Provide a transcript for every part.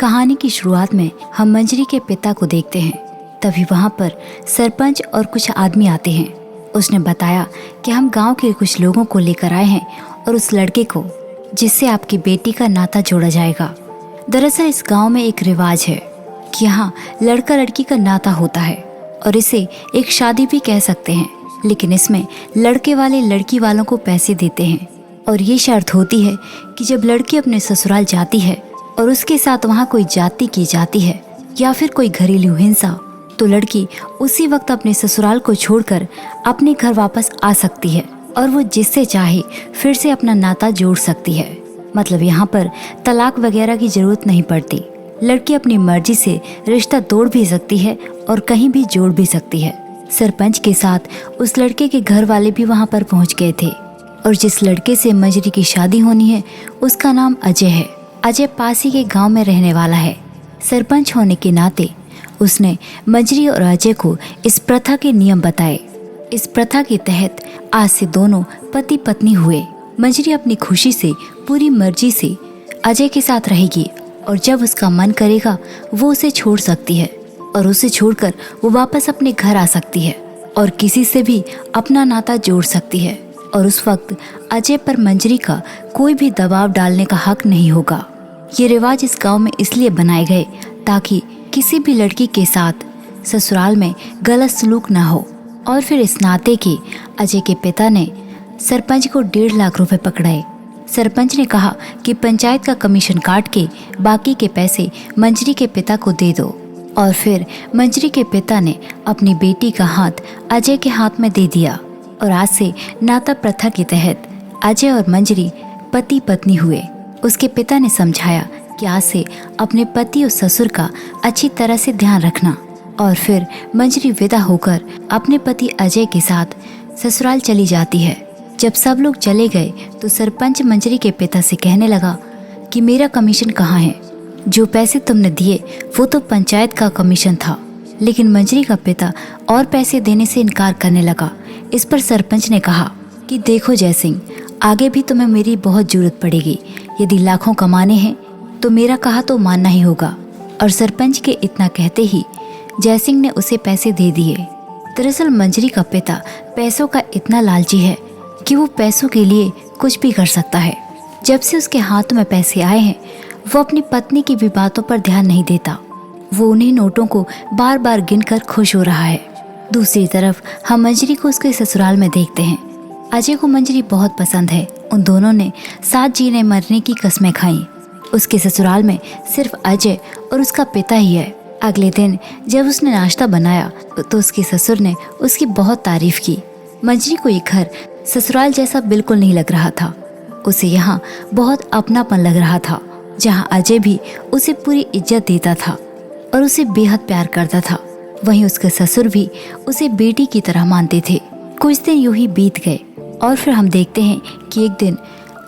कहानी की शुरुआत में हम मंजरी के पिता को देखते हैं। तभी वहाँ पर सरपंच और कुछ आदमी आते हैं। उसने बताया कि हम गांव के कुछ लोगों को लेकर आए हैं और उस लड़के को जिससे आपकी बेटी का नाता जोड़ा जाएगा। दरअसल इस गांव में एक रिवाज है कि यहाँ लड़का लड़की का नाता होता है और इसे एक शादी भी कह सकते हैं, लेकिन इसमें लड़के वाले लड़की वालों को पैसे देते हैं और ये शर्त होती है कि जब लड़की अपने ससुराल जाती है और उसके साथ वहाँ कोई जाति की जाती है या फिर कोई घरेलू हिंसा, तो लड़की उसी वक्त अपने ससुराल को छोड़कर अपने घर वापस आ सकती है और वो जिससे चाहे फिर से अपना नाता जोड़ सकती है। मतलब यहाँ पर तलाक वगैरह की जरूरत नहीं पड़ती। लड़की अपनी मर्जी से रिश्ता तोड़ भी सकती है और कहीं भी जोड़ भी सकती है। सरपंच के साथ उस लड़के के घर वाले भी वहाँ पर पहुँच गए थे और जिस लड़के से मंजरी की शादी होनी है उसका नाम अजय है। अजय पास ही के गांव में रहने वाला है। सरपंच होने के नाते उसने मंजरी और अजय को इस प्रथा के नियम बताए। इस प्रथा के तहत आज से दोनों पति पत्नी हुए। मंजरी अपनी खुशी से पूरी मर्जी से अजय के साथ रहेगी और जब उसका मन करेगा वो उसे छोड़ सकती है और उसे छोड़कर वो वापस अपने घर आ सकती है और किसी से भी अपना नाता जोड़ सकती है। और उस वक्त अजय पर मंजरी का कोई भी दबाव डालने का हक नहीं होगा। ये रिवाज इस गांव में इसलिए बनाए गए ताकि किसी भी लड़की के साथ ससुराल में गलत सलूक ना हो। और फिर इस नाते के अजय के पिता ने सरपंच को 1.5 लाख रुपए पकड़ाए। सरपंच ने कहा कि पंचायत का कमीशन काट के बाकी के पैसे मंजरी के पिता को दे दो। और फिर मंजरी के पिता ने अपनी बेटी का हाथ अजय के हाथ में दे दिया और आज से नाता प्रथा के तहत अजय और मंजरी पति पत्नी हुए। उसके पिता ने समझाया कि आज से अपने पति और ससुर का अच्छी तरह से ध्यान रखना। और फिर मंजरी विदा होकर अपने पति अजय के साथ ससुराल चली जाती है। जब सब लोग चले गए तो सरपंच मंजरी के पिता से कहने लगा कि मेरा कमीशन कहाँ है? जो पैसे तुमने दिए वो तो पंचायत का कमीशन था। लेकिन मंजरी का पिता और पैसे देने से इनकार करने लगा। इस पर सरपंच ने कहा कि देखो जय सिंह, आगे भी तुम्हें मेरी बहुत जरूरत पड़ेगी। यदि लाखों कमाने हैं तो मेरा कहा तो मानना ही होगा। और सरपंच के इतना कहते ही जय सिंह ने उसे पैसे दे दिए। दरअसल मंजरी का पिता पैसों का इतना लालची है कि वो पैसों के लिए कुछ भी कर सकता है। जब से उसके हाथ में पैसे आए हैं वो अपनी पत्नी की भी बातों पर ध्यान नहीं देता। वो उन्हीं नोटों को बार बार गिनकर खुश हो रहा है। दूसरी तरफ हम मंजरी को उसके ससुराल में देखते हैं। अजय को मंजरी बहुत पसंद है। उन दोनों ने साथ जीने मरने की कस्में खाई। उसके ससुराल में सिर्फ अजय और उसका पिता ही है। अगले दिन जब उसने नाश्ता बनाया तो उसके ससुर ने उसकी बहुत तारीफ की। मंजरी को ये घर ससुराल जैसा बिल्कुल नहीं लग रहा था। उसे यहाँ बहुत अपनापन लग रहा था, जहाँ अजय भी उसे पूरी इज्जत देता था और उसे बेहद प्यार करता था। वहीं उसके ससुर भी उसे बेटी की तरह मानते थे। कुछ दिन यूं ही बीत गए और फिर हम देखते हैं कि एक दिन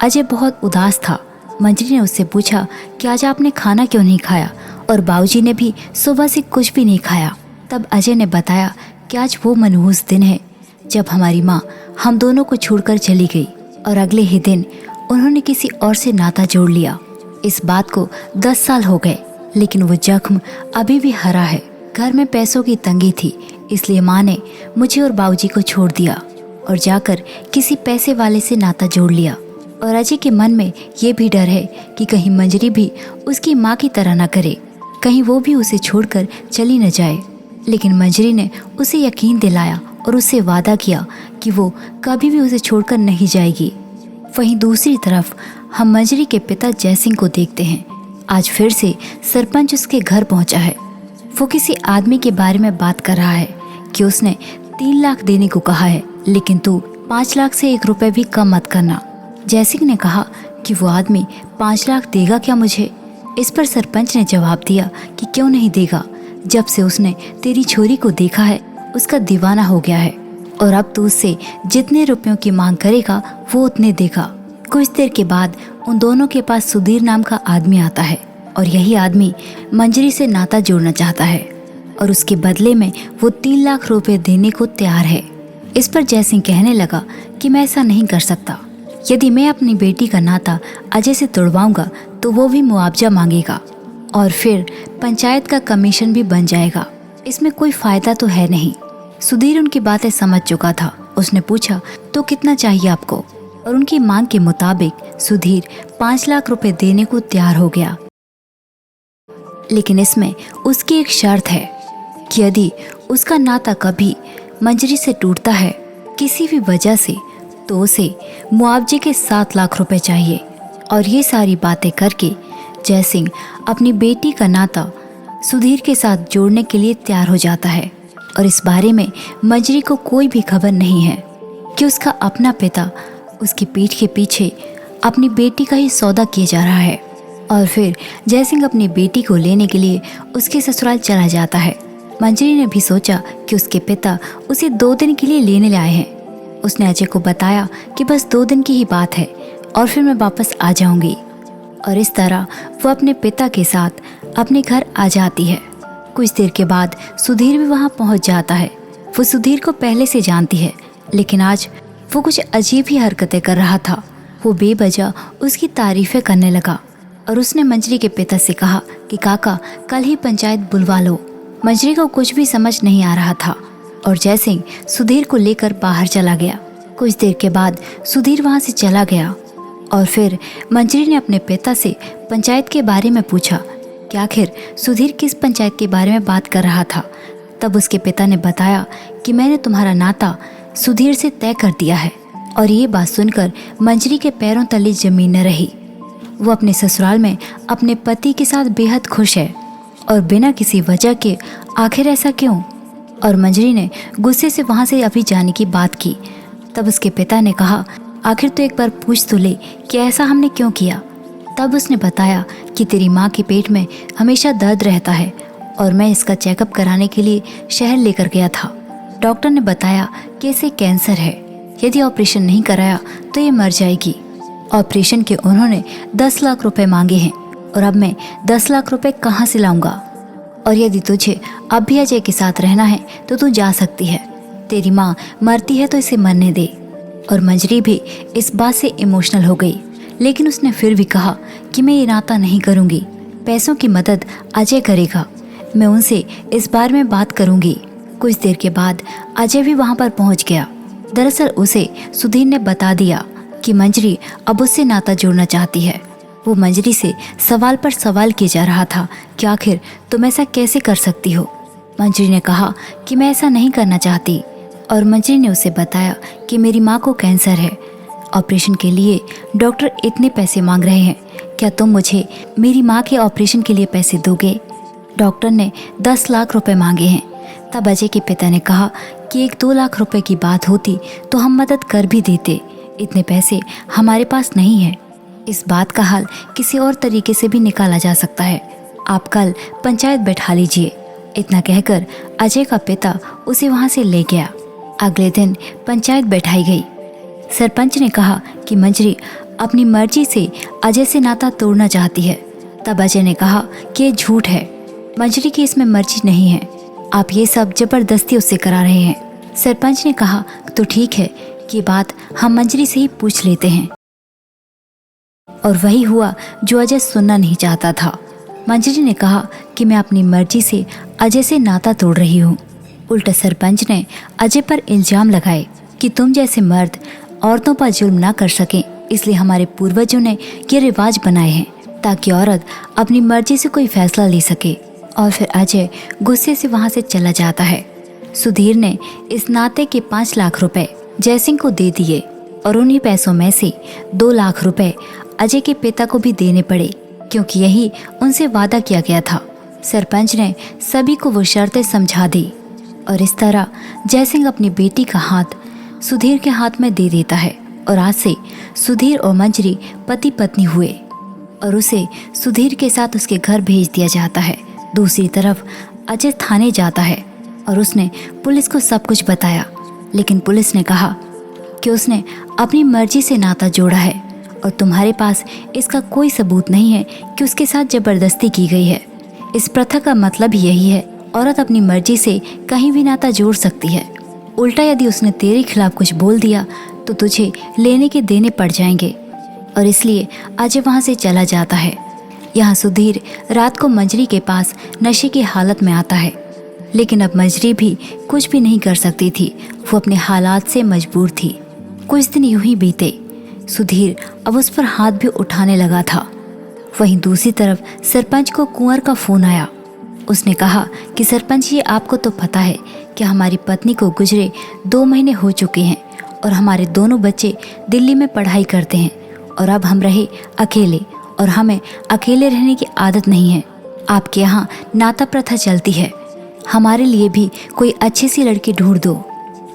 अजय बहुत उदास था। मंजरी ने उससे पूछा कि आज आपने खाना क्यों नहीं खाया और बाबूजी ने भी सुबह से कुछ भी नहीं खाया। तब अजय ने बताया कि आज वो मनहूस दिन है जब हमारी माँ हम दोनों को छोड़कर चली गई और अगले ही दिन उन्होंने किसी और से नाता जोड़ लिया। इस बात को 10 साल हो गए, लेकिन वो जख्म अभी भी हरा है। घर में पैसों की तंगी थी, इसलिए माँ ने मुझे और बाबूजी को छोड़ दिया और जाकर किसी पैसे वाले से नाता जोड़ लिया। और अजय के मन में ये भी डर है कि कहीं मंजरी भी उसकी माँ की तरह न करे, कहीं वो भी उसे छोड़कर चली न जाए। लेकिन मंजरी ने उसे यकीन दिलाया और उससे वादा किया कि वो कभी भी उसे छोड़कर नहीं जाएगी। वहीं दूसरी तरफ हम मंजरी के पिता जय सिंह को देखते हैं। आज फिर से सरपंच उसके घर पहुंचा है। वो किसी आदमी के बारे में बात कर रहा है कि उसने 3 लाख देने को कहा है, लेकिन तू 5 लाख से 1 रुपए भी कम मत करना। जय सिंह ने कहा कि वो आदमी 5 लाख देगा क्या मुझे? इस पर सरपंच ने जवाब दिया कि क्यों नहीं देगा। जब से उसने तेरी छोरी को देखा है उसका दीवाना हो गया है और अब तू उससे जितने रुपयों की मांग करेगा वो उतने देगा। कुछ देर के बाद उन दोनों के पास सुधीर नाम का आदमी आता है और यही आदमी मंजरी से नाता जोड़ना चाहता है और उसके बदले में वो 3 लाख रुपए देने को तैयार है। इस पर जय सिंह कहने लगा कि मैं ऐसा नहीं कर सकता। यदि मैं अपनी बेटी का नाता अजय से तोड़वाऊंगा तो वो भी मुआवजा मांगेगा और फिर पंचायत का कमीशन भी बन जाएगा। इसमें कोई फायदा तो है नहीं। सुधीर उनकी बातें समझ चुका था। उसने पूछा, तो कितना चाहिए आपको? और उनकी मांग के मुताबिक सुधीर 5 लाख रुपए देने को तैयार हो गया। लेकिन इसमें उसकी एक शर्त है कि यदि उसका नाता कभी मंजरी से टूटता है किसी भी वजह से, तो उसे मुआवजे के 7 लाख रुपए चाहिए। और ये सारी बातें करके जयसिंह अपनी बेटी का नाता सुधीर के साथ जोड़ने के लिए तैयार हो जाता है। और इस बारे में मंजरी को कोई भी खबर नहीं है कि उसका अपना पिता उसकी पीठ के पीछे अपनी बेटी का ही सौदा किए जा रहा है। और फिर जयसिंह अपनी बेटी को लेने के लिए उसके ससुराल चला जाता है। मंजरी ने भी सोचा कि उसके पिता उसे 2 दिन के लिए लेने आए हैं। उसने अजय को बताया कि बस 2 दिन की ही बात है और फिर मैं वापस आ जाऊंगी। और इस तरह वो अपने पिता के साथ अपने घर आ जाती है। कुछ देर के बाद सुधीर भी वहाँ पहुँच जाता है। वो सुधीर को पहले से जानती है, लेकिन आज वो कुछ अजीब ही हरकतें कर रहा था। वो बेवजह उसकी तारीफें करने लगा और उसने मंजरी के पिता से कहा कि काका कल ही पंचायत बुलवा लो। मंजरी को कुछ भी समझ नहीं आ रहा था और जयसिंह सुधीर को लेकर बाहर चला गया। कुछ देर के बाद सुधीर वहाँ से चला गया और फिर मंजरी ने अपने पिता से पंचायत के बारे में पूछा कि आखिर सुधीर किस पंचायत के बारे में बात कर रहा था। तब उसके पिता ने बताया कि मैंने तुम्हारा नाता सुधीर से तय कर दिया है। और ये बात सुनकर मंजरी के पैरों तले जमीन न रही। वो अपने ससुराल में अपने पति के साथ बेहद खुश है और बिना किसी वजह के आखिर ऐसा क्यों? और मंजरी ने गुस्से से वहाँ से अभी जाने की बात की। तब उसके पिता ने कहा, आखिर तो एक बार पूछ तो ले कि ऐसा हमने क्यों किया। तब उसने बताया कि तेरी माँ के पेट में हमेशा दर्द रहता है और मैं इसका चेकअप कराने के लिए शहर लेकर गया था। डॉक्टर ने बताया कि इसे कैंसर है, यदि ऑपरेशन नहीं कराया तो ये मर जाएगी। ऑपरेशन के उन्होंने 10 लाख रुपए मांगे हैं और अब मैं 10 लाख रुपए कहाँ से लाऊंगा? और यदि तुझे अब भी अजय के साथ रहना है तो तू जा सकती है। तेरी माँ मरती है तो इसे मरने दे। और मंजरी भी इस बात से इमोशनल हो गई, लेकिन उसने फिर भी कहा कि मैं ये नाता नहीं करूँगी। पैसों की मदद अजय करेगा, मैं उनसे इस बारे में बात करूँगी। कुछ देर के बाद अजय भी वहाँ पर पहुँच गया। दरअसल उसे सुधीर ने बता दिया कि मंजरी अब उससे नाता जोड़ना चाहती है। वो मंजरी से सवाल पर सवाल किया जा रहा था कि आखिर तुम ऐसा कैसे कर सकती हो। मंजरी ने कहा कि मैं ऐसा नहीं करना चाहती। और मंजरी ने उसे बताया कि मेरी माँ को कैंसर है, ऑपरेशन के लिए डॉक्टर इतने पैसे मांग रहे हैं, क्या तुम मुझे मेरी माँ के ऑपरेशन के लिए पैसे दोगे? डॉक्टर ने 10 लाख रुपए मांगे हैं। तब अजय के पिता ने कहा कि 1-2 लाख रुपए की बात होती तो हम मदद कर भी देते, इतने पैसे हमारे पास नहीं है। इस बात का हल किसी और तरीके से भी निकाला जा सकता है, आप कल पंचायत बैठा लीजिए। इतना कहकर अजय का पिता उसे वहाँ से ले गया। अगले दिन पंचायत बैठाई गई। सरपंच ने कहा कि मंजरी अपनी मर्जी से अजय से नाता तोड़ना चाहती है। तब अजय ने कहा कि ये झूठ है, मंजरी की इसमें मर्जी नहीं है, आप ये सब जबरदस्ती उससे करा रहे हैं। सरपंच ने कहा तो ठीक है, ये बात हम मंजरी से ही पूछ लेते हैं। और वही हुआ जो अजय सुनना नहीं चाहता था। मंजरी ने कहा कि मैं अपनी मर्जी से अजय से नाता तोड़ रही हूँ। उल्टा सरपंच ने अजय पर इल्जाम लगाए कि तुम जैसे मर्द औरतों पर जुल्म ना कर सकें, इसलिए हमारे पूर्वजों ने ये रिवाज बनाए हैं ताकि औरत अपनी मर्जी से कोई फैसला ले सके। और फिर अजय गुस्से से वहाँ से चला जाता है। सुधीर ने इस नाते के 5 लाख रुपए जयसिंह को दे दिए और उन्हीं पैसों में से 2 लाख रुपए अजय के पिता को भी देने पड़े, क्योंकि यही उनसे वादा किया गया था। सरपंच ने सभी को वो शर्तें समझा दी और इस तरह जयसिंह अपनी बेटी का हाथ सुधीर के हाथ में दे देता है और आज से सुधीर और मंजरी पति पत्नी हुए और उसे सुधीर के साथ उसके घर भेज दिया जाता है। दूसरी तरफ अजय थाने जाता है और उसने पुलिस को सब कुछ बताया, लेकिन पुलिस ने कहा कि उसने अपनी मर्जी से नाता जोड़ा है और तुम्हारे पास इसका कोई सबूत नहीं है कि उसके साथ जबरदस्ती की गई है। इस प्रथा का मतलब यही है, औरत अपनी मर्जी से कहीं भी नाता जोड़ सकती है। उल्टा यदि उसने तेरे खिलाफ कुछ बोल दिया तो तुझे लेने के देने पड़ जाएंगे। और इसलिए अजय वहाँ से चला जाता है। यहाँ सुधीर रात को मंजरी के पास नशे की हालत में आता है, लेकिन अब मंजरी भी कुछ भी नहीं कर सकती थी। वो अपने हालात से मजबूर थी। कुछ दिन यूं ही बीते। सुधीर अब उस पर हाथ भी उठाने लगा था। वहीं दूसरी तरफ सरपंच को कुंवर का फोन आया। उसने कहा कि सरपंच जी, आपको तो पता है कि हमारी पत्नी को गुजरे 2 महीने हो चुके हैं और हमारे दोनों बच्चे दिल्ली में पढ़ाई करते हैं और अब हम रहे अकेले और हमें अकेले रहने की आदत नहीं है। आपके यहाँ नाता प्रथा चलती है, हमारे लिए भी कोई अच्छी सी लड़की ढूंढ दो।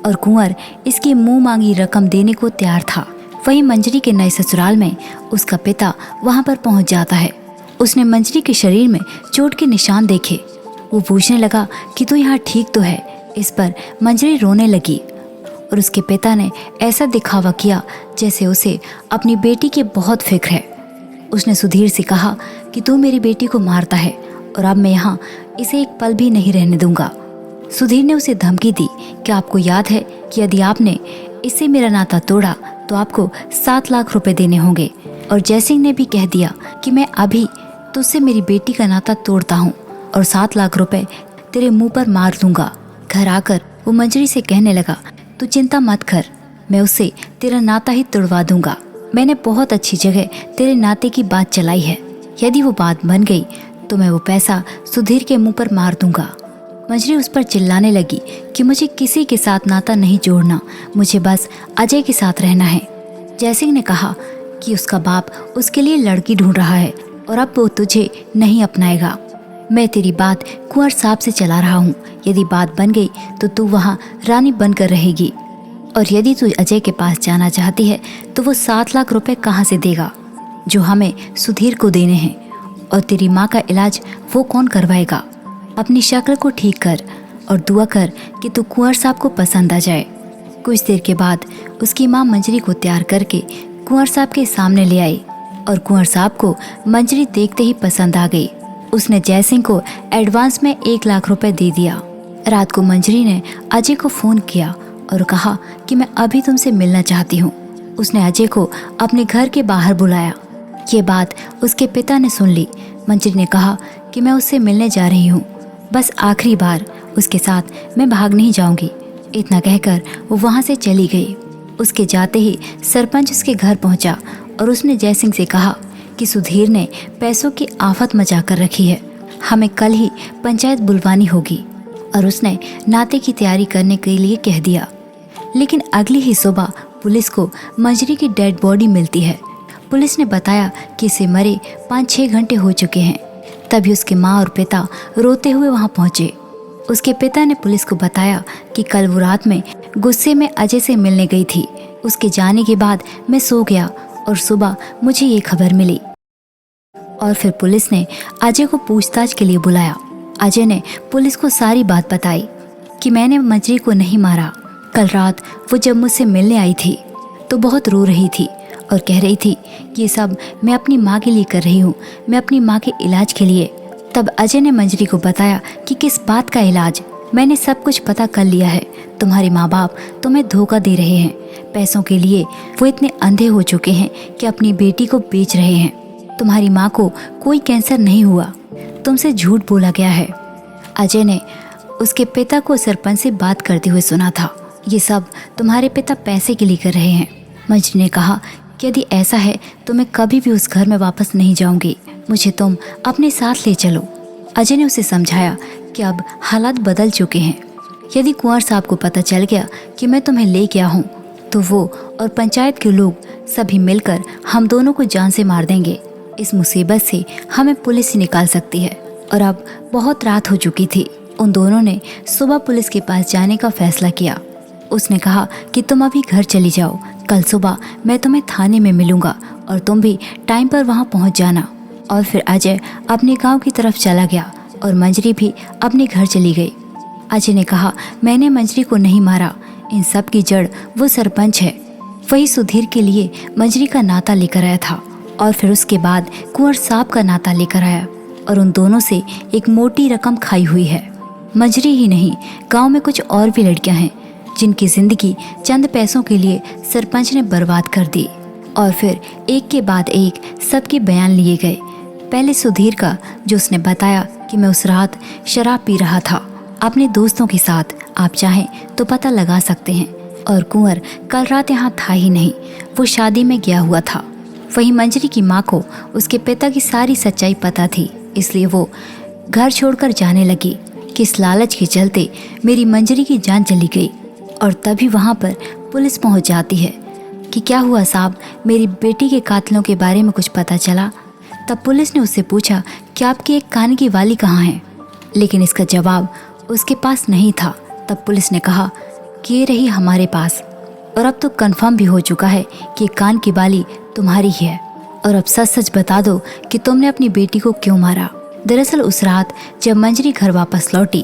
और कुंवर इसकी मुंह मांगी रकम देने को तैयार था। वहीं मंजरी के नए ससुराल में उसका पिता वहां पर पहुंच जाता है। उसने मंजरी के शरीर में चोट के निशान देखे। वो पूछने लगा कि तू यहाँ ठीक तो है। इस पर मंजरी रोने लगी और उसके पिता ने ऐसा दिखावा किया जैसे उसे अपनी बेटी की बहुत फिक्र है। उसने सुधीर से कहा कि तू मेरी बेटी को मारता है और अब मैं यहाँ इसे एक पल भी नहीं रहने दूंगा। सुधीर ने उसे धमकी दी कि आपको याद है कि यदि आपने इससे मेरा नाता तोड़ा तो आपको 7 लाख रुपए देने होंगे। और जयसिंह ने भी कह दिया कि मैं अभी तुझसे मेरी बेटी का नाता तोड़ता हूँ और 7 लाख रुपए तेरे मुंह पर मार दूंगा। घर आकर वो मंजरी से कहने लगा, तू चिंता मत कर, मैं उससे तेरा नाता ही तोड़वा दूंगा। मैंने बहुत अच्छी जगह तेरे नाते की बात चलाई है। यदि वो बात बन गई तो मैं वो पैसा सुधीर के मुंह पर मार दूंगा। मंजरी उस पर चिल्लाने लगी कि मुझे किसी के साथ नाता नहीं जोड़ना, मुझे बस अजय के साथ रहना है। जयसिंह ने कहा कि उसका बाप उसके लिए लड़की ढूंढ रहा है और अब वो तुझे नहीं अपनाएगा। मैं तेरी बात कुंवर साहब से चला रहा हूँ। यदि बात बन गई तो तू वहाँ रानी बनकर रहेगी और यदि तू अजय के पास जाना चाहती है तो वो 7 लाख रुपए कहाँ से देगा जो हमें सुधीर को देने हैं, और तेरी माँ का इलाज वो कौन करवाएगा। अपनी शक्ल को ठीक कर और दुआ कर कि तू कुंवर साहब को पसंद आ जाए। कुछ देर के बाद उसकी माँ मंजरी को तैयार करके कुंवर साहब के सामने ले आई और कुंवर साहब को मंजरी देखते ही पसंद आ गई। उसने जयसिंह को एडवांस में 1 लाख रुपए दे दिया। रात को मंजरी ने अजय को फोन किया और कहा कि मैं अभी तुमसे मिलना चाहती हूँ। उसने अजय को अपने घर के बाहर बुलाया। ये बात उसके पिता ने सुन ली। मंजरी ने कहा कि मैं उससे मिलने जा रही हूँ, बस आखिरी बार उसके साथ मैं भाग नहीं जाऊंगी। इतना कहकर वो वहाँ से चली गई। उसके जाते ही सरपंच उसके घर पहुँचा और उसने जयसिंह से कहा कि सुधीर ने पैसों की आफत मचा कर रखी है, हमें कल ही पंचायत बुलवानी होगी। और उसने नाते की तैयारी करने के लिए कह दिया। लेकिन अगली ही सुबह पुलिस को मंजरी की डेड बॉडी मिलती है। पुलिस ने बताया कि इसे मरे 5-6 घंटे हो चुके हैं। तभी उसके माँ और पिता रोते हुए वहाँ पहुँचे। उसके पिता ने पुलिस को बताया कि कल वो रात में गुस्से में अजय से मिलने गई थी। उसके जाने के बाद मैं सो गया और सुबह मुझे ये खबर मिली। और फिर पुलिस ने अजय को पूछताछ के लिए बुलाया। अजय ने पुलिस को सारी बात बताई कि मैंने मंजरी को नहीं मारा। कल रात वो जब मुझसे मिलने आई थी तो बहुत रो रही थी और कह रही थी कि ये सब मैं अपनी माँ के लिए कर रही हूँ, मैं अपनी माँ के इलाज के लिए। तब अजय ने मंजरी को बताया कि किस बात का इलाज, मैंने सब कुछ पता कर लिया है। तुम्हारे माँ बाप तुम्हें धोखा दे रहे हैं। पैसों के लिए वो इतने अंधे हो चुके हैं कि अपनी बेटी को बेच रहे हैं। तुम्हारी माँ को कोई कैंसर नहीं हुआ, तुमसे झूठ बोला गया है। अजय ने उसके पिता को सरपंच से बात करते हुए सुना था। ये सब तुम्हारे पिता पैसे के लिए कर रहे हैं। मंजरी ने कहा कि यदि ऐसा है तो मैं कभी भी उस घर में वापस नहीं जाऊंगी, मुझे तुम अपने साथ ले चलो। अजय ने उसे समझाया कि अब हालात बदल चुके हैं। यदि कुंवर साहब को पता चल गया कि मैं तुम्हें ले गया हूँ तो वो और पंचायत के लोग सभी मिलकर हम दोनों को जान से मार देंगे। इस मुसीबत से हमें पुलिस ही निकाल सकती है। और अब बहुत रात हो चुकी थी। उन दोनों ने सुबह पुलिस के पास जाने का फैसला किया। उसने कहा कि तुम अभी घर चली जाओ, कल सुबह मैं तुम्हें थाने में मिलूंगा और तुम भी टाइम पर वहां पहुंच जाना। और फिर अजय अपने गांव की तरफ चला गया और मंजरी भी अपने घर चली गई। अजय ने कहा, मैंने मंजरी को नहीं मारा, इन सब की जड़ वो सरपंच है। वही सुधीर के लिए मंजरी का नाता लेकर आया था और फिर उसके बाद कुंवर साहब का नाता लेकर आया और उन दोनों से एक मोटी रकम खाई हुई है। मंजरी ही नहीं, गांव में कुछ और भी लड़कियां हैं जिनकी जिंदगी चंद पैसों के लिए सरपंच ने बर्बाद कर दी। और फिर एक के बाद एक सबके बयान लिए गए। पहले सुधीर का, जो उसने बताया कि मैं उस रात शराब पी रहा था अपने दोस्तों के साथ। आप चाहें तो पता लगा सकते हैं। और कुंवर कल रात यहाँ था ही नहीं, वो शादी में गया हुआ था। वहीं मंजरी की माँ को उसके पिता की सारी सच्चाई पता थी, इसलिए वो घर छोड़कर जाने लगी कि इस लालच के चलते मेरी मंजरी की जान चली गई। और तभी वहाँ पर पुलिस पहुँच जाती है कि क्या हुआ साहब, मेरी बेटी के कातिलों के बारे में कुछ पता चला। तब पुलिस ने उससे पूछा कि आपकी एक कान की वाली कहाँ है, लेकिन इसका जवाब उसके पास नहीं था। तब पुलिस ने कहा कि ये रही हमारे पास, और अब तो कंफर्म भी हो चुका है कि कान की बाली तुम्हारी ही है। और अब सच सच बता दो कि तुमने अपनी बेटी को क्यों मारा। दरअसल उस रात जब मंजरी घर वापस लौटी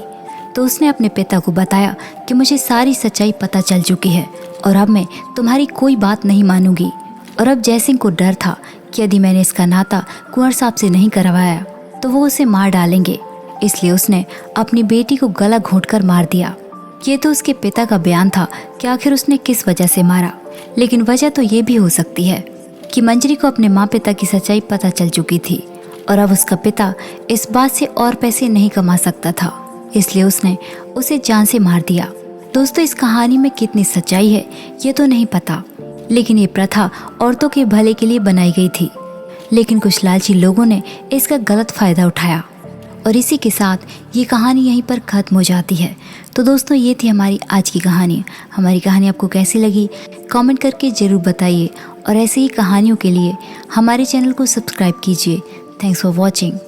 तो उसने अपने पिता को बताया कि मुझे सारी सच्चाई पता चल चुकी है और अब मैं तुम्हारी कोई बात नहीं मानूंगी। और अब जयसिंह को डर था कि यदि मैंने इसका नाता कुंवर साहब से नहीं करवाया तो वो उसे मार डालेंगे, इसलिए उसने अपनी बेटी को गला घोंटकर मार दिया। ये तो उसके पिता का बयान था कि आखिर उसने किस वजह से मारा, लेकिन वजह तो ये भी हो सकती है कि मंजरी को अपने माँ पिता की सच्चाई पता चल चुकी थी और अब उसका पिता इस बात से और पैसे नहीं कमा सकता था, इसलिए उसने उसे जान से मार दिया। दोस्तों, इस कहानी में कितनी सच्चाई है ये तो नहीं पता, लेकिन ये प्रथा औरतों के भले के लिए बनाई गई थी, लेकिन कुछ लालची लोगों ने इसका गलत फायदा उठाया। और इसी के साथ ये कहानी यहीं पर ख़त्म हो जाती है। तो दोस्तों, ये थी हमारी आज की कहानी। हमारी कहानी आपको कैसी लगी कमेंट करके ज़रूर बताइए, और ऐसी ही कहानियों के लिए हमारे चैनल को सब्सक्राइब कीजिए। Thanks for watching.